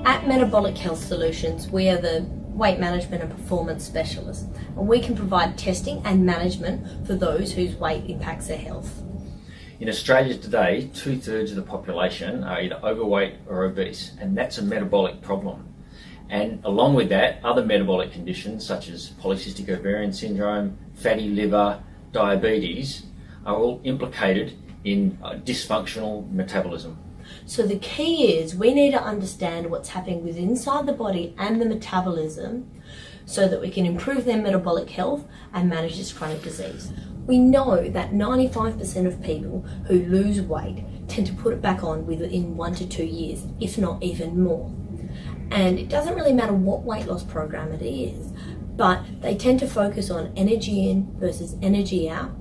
At Metabolic Health Solutions, we are the weight management and performance specialists, and we can provide testing and management for those whose weight impacts their health. In Australia today, 2/3 of the population are either overweight or obese, and that's a metabolic problem. And along with that, other metabolic conditions such as polycystic ovarian syndrome, fatty liver, diabetes are all implicated in dysfunctional metabolism. So the key is we need to understand what's happening within inside the body and the metabolism so that we can improve their metabolic health and manage this chronic disease. We know that 95% of people who lose weight tend to put it back on within 1 to 2 years, if not even more. And it doesn't really matter what weight loss program it is, but they tend to focus on energy in versus energy out,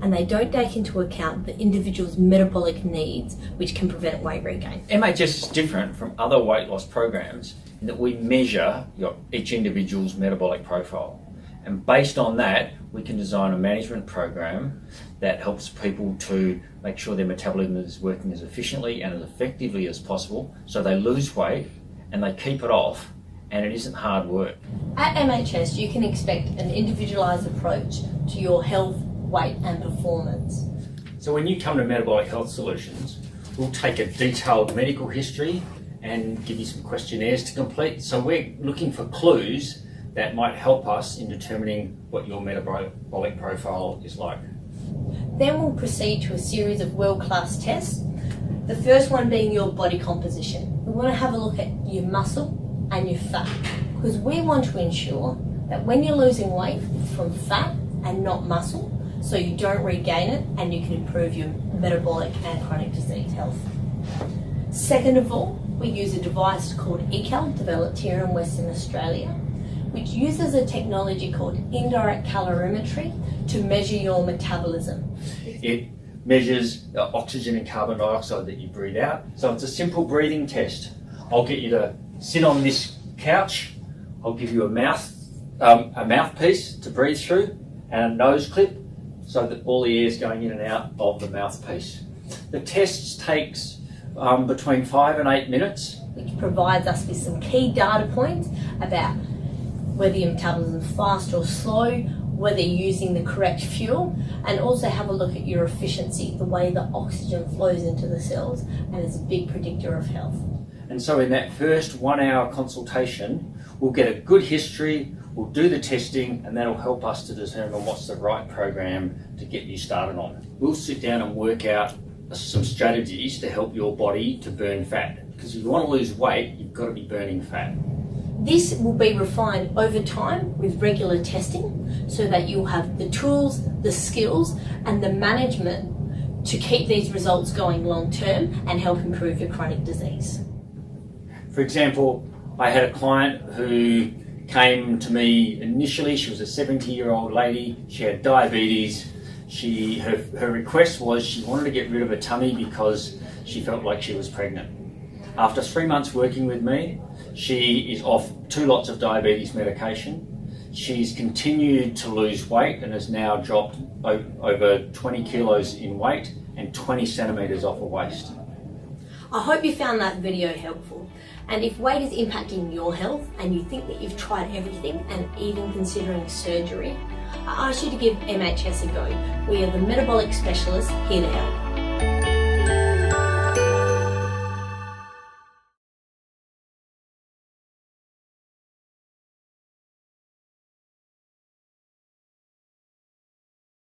and they don't take into account the individual's metabolic needs, which can prevent weight regain. MHS is different from other weight loss programs in that we measure each individual's metabolic profile. And based on that, we can design a management program that helps people to make sure their metabolism is working as efficiently and as effectively as possible so they lose weight and they keep it off, and it isn't hard work. At MHS, you can expect an individualised approach to your health, weight and performance. So when you come to Metabolic Health Solutions, we'll take a detailed medical history and give you some questionnaires to complete. So we're looking for clues that might help us in determining what your metabolic profile is like. Then we'll proceed to a series of world-class tests. The first one being your body composition. We want to have a look at your muscle and your fat, because we want to ensure that when you're losing weight, it's from fat and not muscle, so you don't regain it and you can improve your metabolic and chronic disease health. Second of all, we use a device called ECAL, developed here in Western Australia, which uses a technology called indirect calorimetry to measure your metabolism. It measures the oxygen and carbon dioxide that you breathe out. So it's a simple breathing test. I'll get you to sit on this couch. I'll give you a mouthpiece to breathe through and a nose clip so that all the air is going in and out of the mouthpiece. The test takes between 5 and 8 minutes. Which provides us with some key data points about whether your metabolism is fast or slow, whether you're using the correct fuel, and also have a look at your efficiency, the way the oxygen flows into the cells, and it's a big predictor of health. And so in that first 1 hour consultation, we'll get a good history, we'll do the testing, and that'll help us to determine what's the right program to get you started on. We'll sit down and work out some strategies to help your body to burn fat. Because if you want to lose weight, you've got to be burning fat. This will be refined over time with regular testing so that you'll have the tools, the skills and the management to keep these results going long term and help improve your chronic disease. For example, I had a client who came to me initially. She was a 70-year-old lady. She had diabetes. Her request was she wanted to get rid of her tummy because she felt like she was pregnant. After 3 months working with me, she is off 2 lots of diabetes medication. She's continued to lose weight and has now dropped over 20 kilos in weight and 20 centimetres off her waist. I hope you found that video helpful. And if weight is impacting your health and you think that you've tried everything and even considering surgery, I ask you to give MHS a go. We are the metabolic specialists here to help.